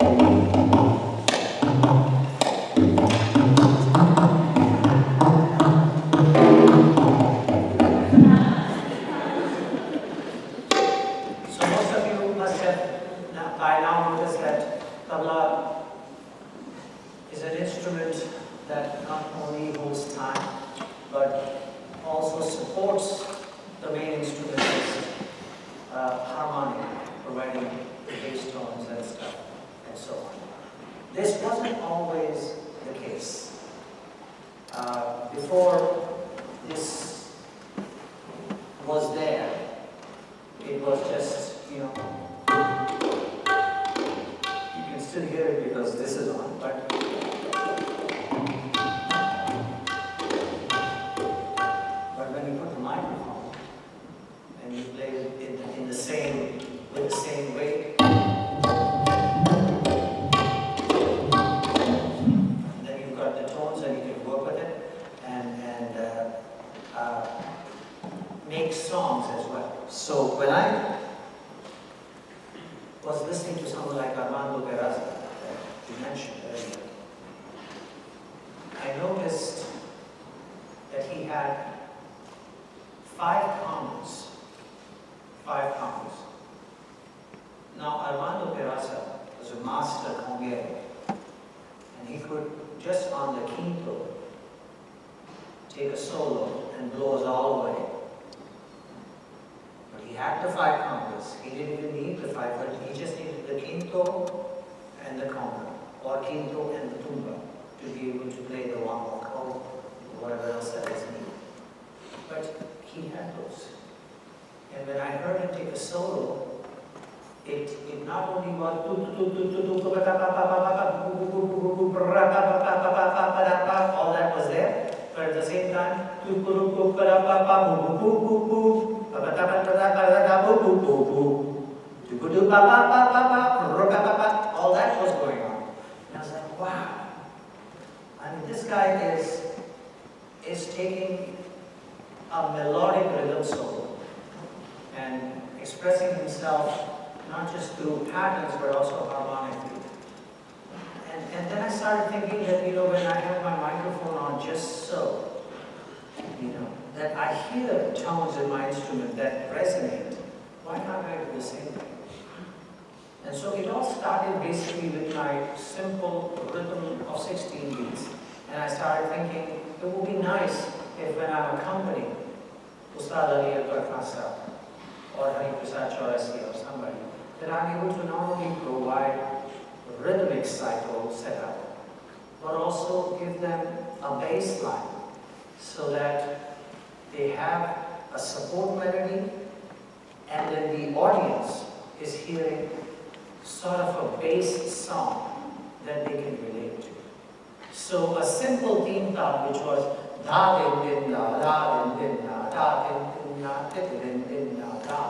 So most of you must have by now noticed that tabla is an instrument that not only holds time, but also supports the main instrument as harmonic, providing the bass tones and stuff, and so on. This wasn't always the case. Before this was there, it was just, you can still hear it because this is on, but when you put the microphone and you play it in the same, with the same weight, then you've got the tones and you can work with it and make songs as well. So when I was listening to someone like Armando Peraza, that you mentioned earlier, I noticed that he had 5 counts. 5 counts. Now Armando Peraza was a master conguero, and he could just on the quinto take a solo and blow us all away. But he had the 5 congas. He didn't even need the 5, but he just needed the quinto and the conga, or quinto and the tumba, to be able to play the wamok or whatever else that is needed. But he had those. And when I heard him take a solo, it not only was all that was there, but at the same time, all that was going on. And I was like, wow. I mean, this guy is taking a melodic rhythm solo and expressing himself not just through patterns but also harmonically. And then I started thinking that, when I have my microphone on just so, that I hear tones in my instrument that resonate. Why not I do the same thing? And so it all started basically with my simple rhythm of 16 beats. And I started thinking it would be nice if when I'm accompanying Ustad Zakir Hussain or or somebody, that I'm able to not only provide a rhythmic cycle setup, but also give them a bass line so that they have a support melody and then the audience is hearing sort of a bass song that they can relate to. So a simple theme tab which was da din din da din din da din din din da.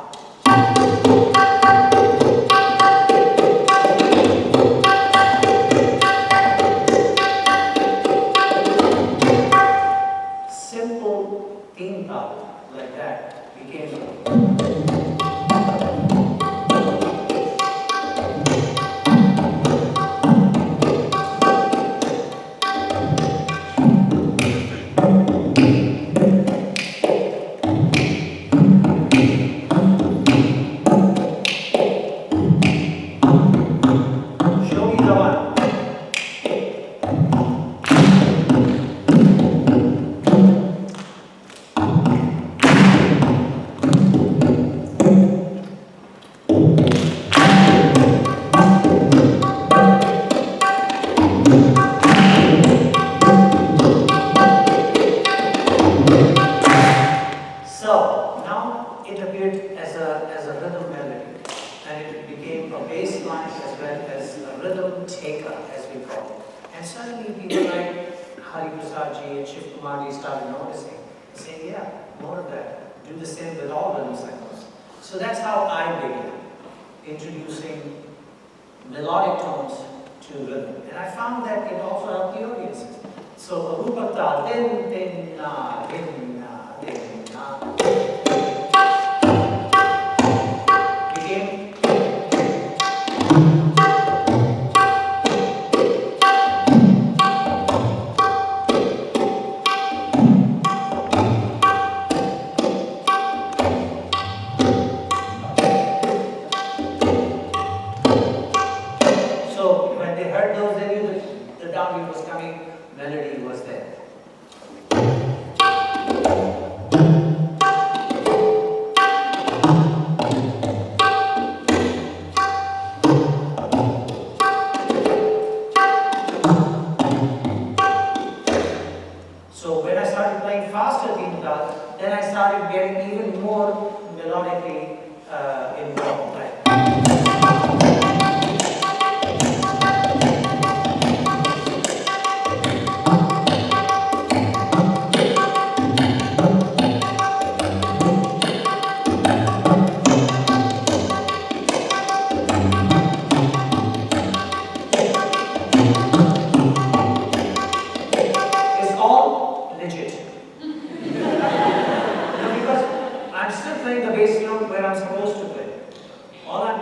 Simple theme tab like that became So that's how I began, introducing melodic tones to rhythm. And I found that it also helped the audiences. So, rupata, din, din, na, din, na, din, na, became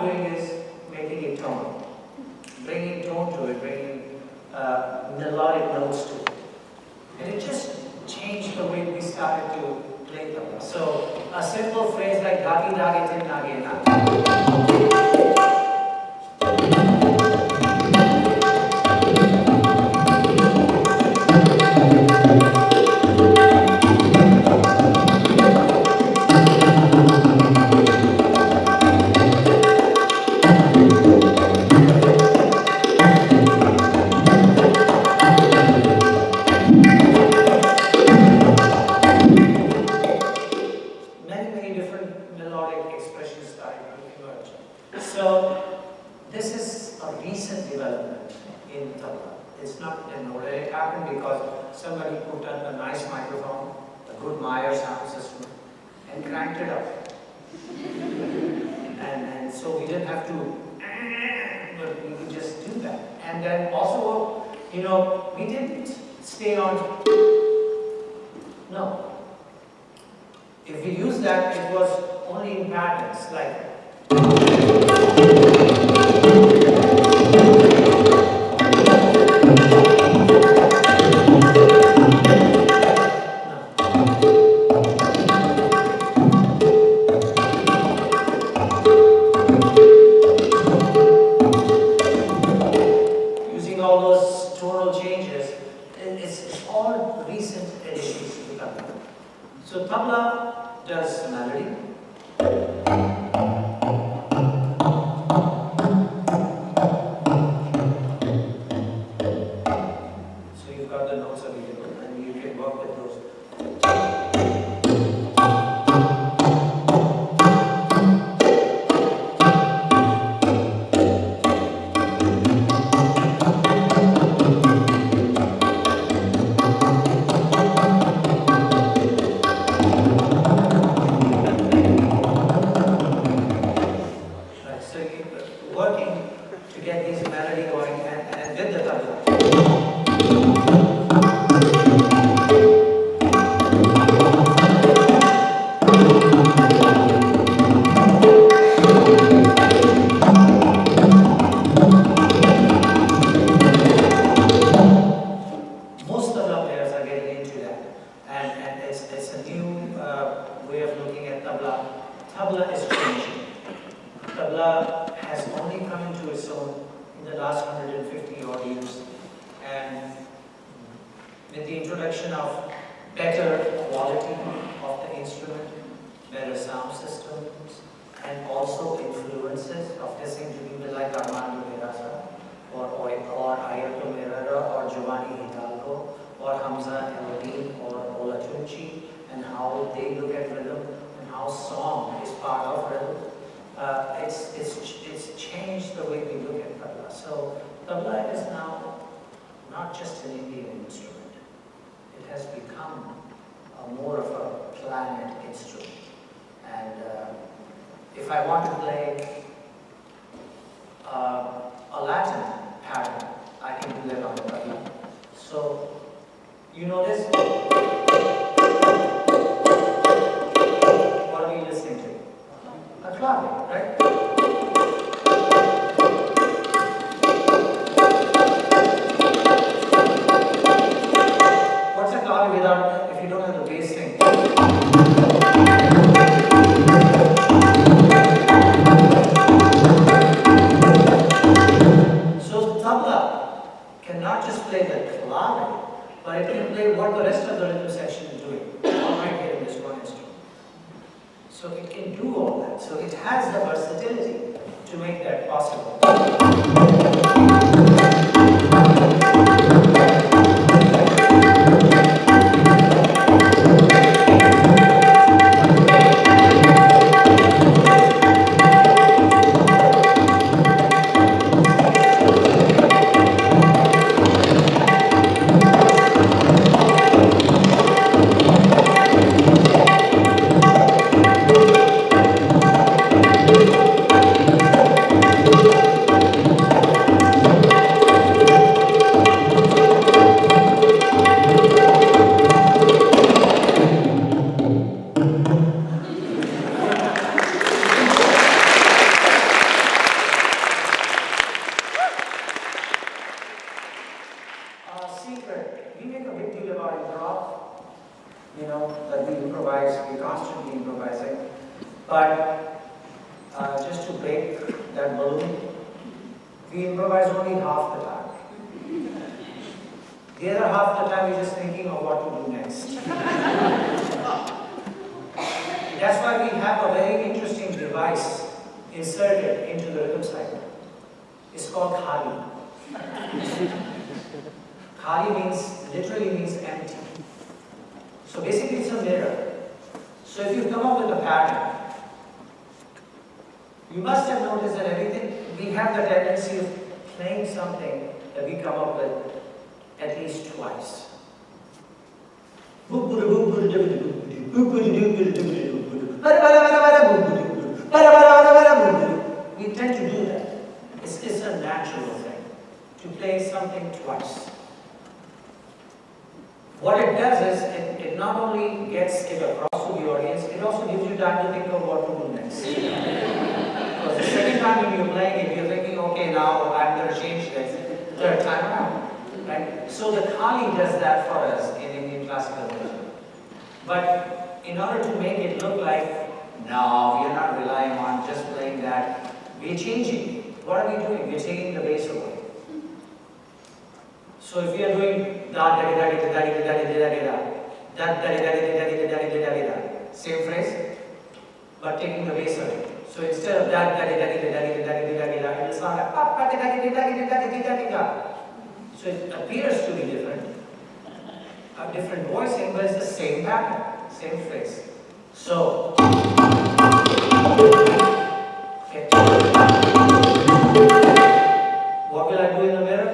I'm doing is making it tone, bringing tone to it, bringing melodic notes to it. And it just changed the way we started to play tabla. So a simple phrase like dhagi dhage tin nage na. Many different melodic expressions started to emerge. So this is a recent development in tabla. It's not an order. It happened because somebody put on a nice microphone, a good Meyer sound system, and cranked it up. And so we didn't have to, but we could just do that. And then also, you know, we didn't stay on, no. If we use that, it was only in patterns, like using all those tonal changes. It's all recent additions to the tabla. So tabla does melody. So you've got the notes available and you can work with those. Right, so you're working to get this melody going and with the tabla. Most tabla players are getting into that, and it's a new way of looking at tabla. Tabla is changing. Tabla has only come into its own in the last 150 odd years, and with the introduction of better quality of the instrument, better sound systems, and also influences of listening to people like Armando Peraza, or Ayrton Herrera, or Giovanni Hidalgo, or Hamza Eldin, or Ola Tunci, and how they look at rhythm, and how song is part of rhythm. It's changed the way we look at tabla. So tabla is now not just an Indian instrument. It has become more of a planet instrument. And if I want to play a Latin pattern, I can do that on the tabla. So you notice, what are we listening to? A clave, right? What's a clave without, if you don't have the bass thing? So tabla cannot just play the clave, but it can play what the rest of the rhythm section is doing, all right here in this one instrument. So it can do all that. So it has the versatility to make that possible. that balloon, we improvise only half the time. The other half the time we're just thinking of what to do next. That's why we have a very interesting device inserted into the rhythm cycle. It's called khali. Khali literally means empty. So basically it's a mirror. So if you come up with a pattern, you must have noticed that we have the tendency of playing something that we come up with at least twice. We tend to do that. It's a natural thing to play something twice. What it does is, it not only gets it across to the audience, it also gives you time to think of what to do next. Because the second time when you're playing it, you're thinking, okay, now I'm going to change this. Third time around. Right? So the khali does that for us in Indian classical music. But in order to make it look like, no, we are not relying on just playing that, we're changing. What are we doing? We're taking the bass away. So if we are doing da da da da da da da da da da da, same phrase, but taking the bass away. So instead of da da da da da da da da da, it will sound like pa pa da da da da da da da. So it appears to be different, a different voicing, but it's the same pattern, same phrase. So, okay. What will I do in the mirror?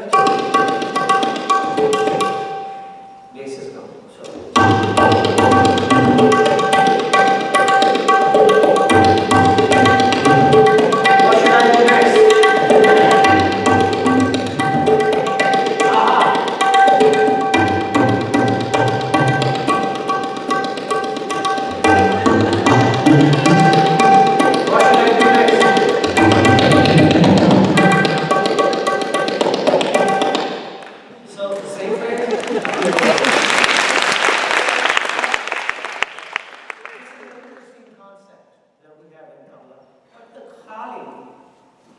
Basses come. So. What should I do next?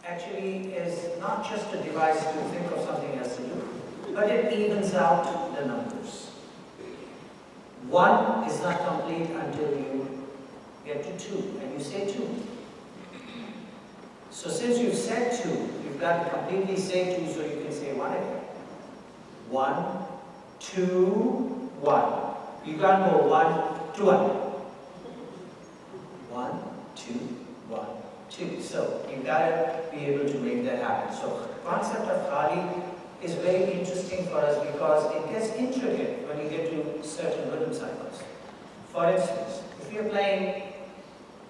Actually is not just a device to think of something else to do, but it evens out the numbers. 1 is not complete until you get to 2, and you say 2. So since you've said 2, you've got to completely say 2 so you can say 1 again. 1, 2, 1. You can't go 1, 2, 1. 1, 2, 1. 2. So you've got to be able to make that happen. So the concept of khali is very interesting for us because it gets intricate when you get to certain rhythm cycles. For instance, if you're playing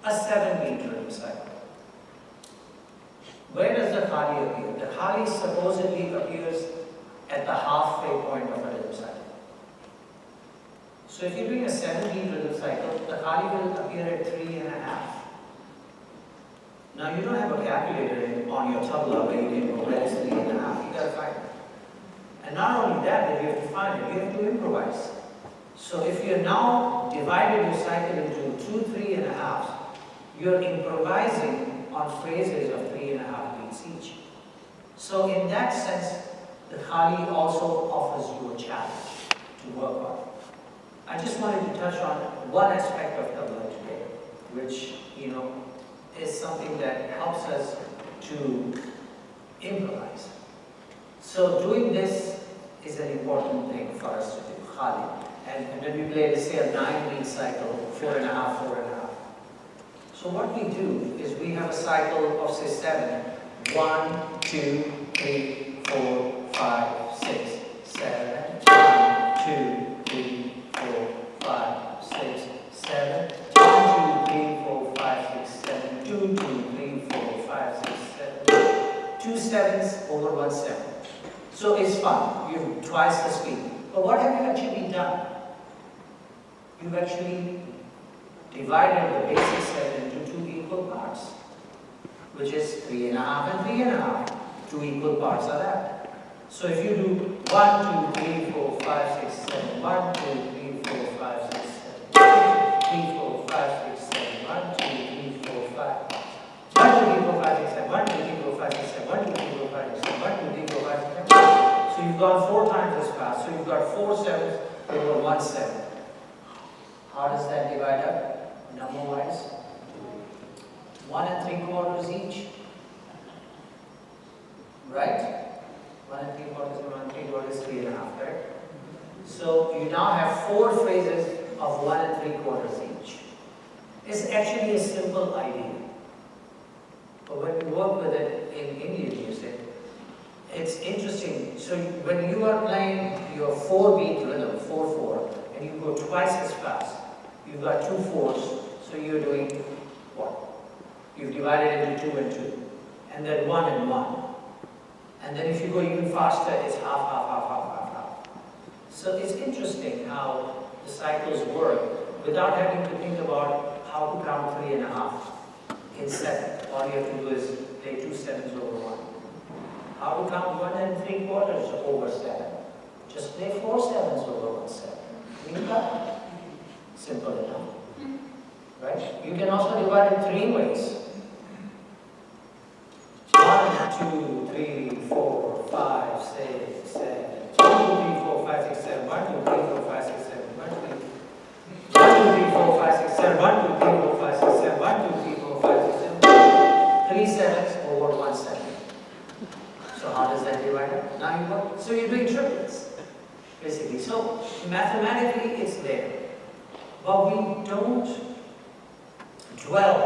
a 7-beat rhythm cycle, where does the khali appear? The khali supposedly appears at the halfway point of a rhythm cycle. So if you're doing a 7-beat rhythm cycle, the khali will appear at 3.5. Now you don't have a calculator on your tabla where you can go where is 3.5, you got to find it. And not only that, but you have to find it, you have to improvise. So if you're now divided your cycle into 2 3.5s, you're improvising on phrases of 3.5 beats each. So in that sense, the khali also offers you a challenge to work on. I just wanted to touch on one aspect of tabla today, which, is something that helps us to improvise. So doing this is an important thing for us to do, khali. And when we play, let's say, a 9-beat cycle, 4.5, 4.5. So what we do is we have a cycle of, say, 7. 1, 2, 3, 4, 5, 6, 7. 1, 2, 3, 4, 5, 6, 7. 1, 2, 3, 4, 5, 6, 7. 2, 2, 3, 4, 5, 6, 7. 2 7s over 1 7. So it's fun. You have twice the speed. But what have you actually done? You've actually divided the basic set into 2 equal parts, which is 3.5 and 3.5. 2 equal parts are that. So if you do 1, 2, 3, 4, 5, 6, 7. 1, 2, 3, 4, 5, 6, 7. 3, 4, 5, 6, 7. 1, 2, 3, 4, 5. 1, 2, 3, 4, 5, 6, 7. 1, 2, 3, you've gone 4 times as fast, so you've got 4 sevens over 1 7. How does that divide up, number-wise? 1 3/4 each, right? 1 3/4 and 1 3/4 is 3 1/2, right? So you now have 4 phrases of 1 3/4 each. It's actually a simple idea. But when we work with it in Indian music, it's interesting. So when you are playing your 4-beat rhythm, 4/4, and you go twice as fast, you've got 2 4s, so you're doing what? You've divided into 2 and 2, and then 1 and 1. And then if you go even faster, it's half, half, half, half, half, half. So it's interesting how the cycles work without having to think about how to count 3 1/2 in 7. All you have to do is play 2 sevens over 1. How to count 1 3/4 over 7. Just play 4 sevens over 1 7. You got it? Simple enough. Right? You can also divide it 3 ways. 1 2 3 4 5 6 7. 1 2 3 4 5 6 7. 1 2 3 4 5 6 7. 1 2 3 4 5 6 7. 1 2 3 4 5 6 7. 1 2 3 4 5 6 7. 3 sevens over 1 7. So how does that divide up? Now you go. So you're doing triplets, basically. So mathematically it's there, but we don't dwell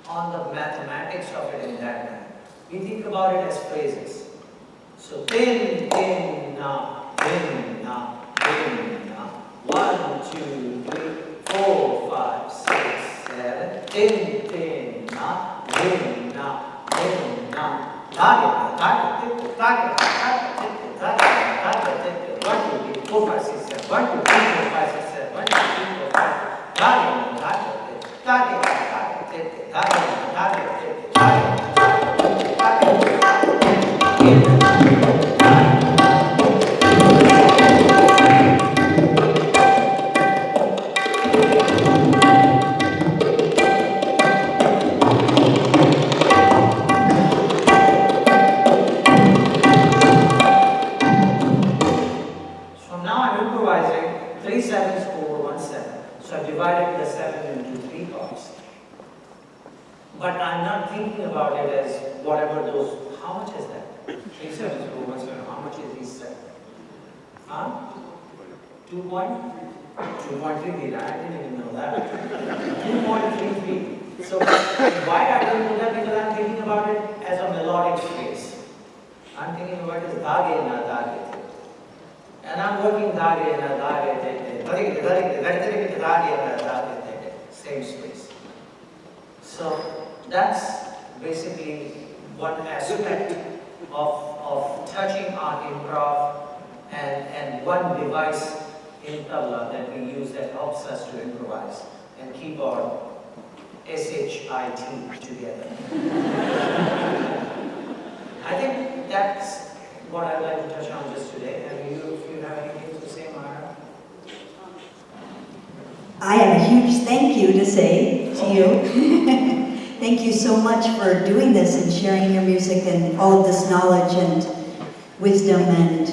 on the mathematics of it in that manner. We think about it as phrases. So din, din, na, din, na, din, na. 1 2 3 4 5 6 7. Din, din, na, din, na, din, na. Target, target, target, target, target. 1 2 3 4 5 6 7. 1 2 3 4 5 6 7. 1 2 3 4 5. Target, target, target, target, target, target, target. So now I'm improvising 3 sevens over 1 7. So I've divided the 7 into 3 parts. But I'm not thinking about it as whatever those, how much is that? 3 sevens over 1 7, how much is each 7? Huh? 2.33, I didn't even know that. 2.33. So why I don't know that? Because I'm thinking about it as a melodic phrase. I'm thinking about it as dhage na dhage. And I'm working dhage na dhage. Same space. So that's basically one aspect of touching our improv and one device in tabla that we use that helps us to improvise and keep our SHIT together. I think that's what I'd like to touch on just today. And if you have anything to say, Mara? I have a huge thank you to say to you. Thank you so much for doing this and sharing your music and all of this knowledge and wisdom and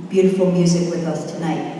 beautiful music with us tonight.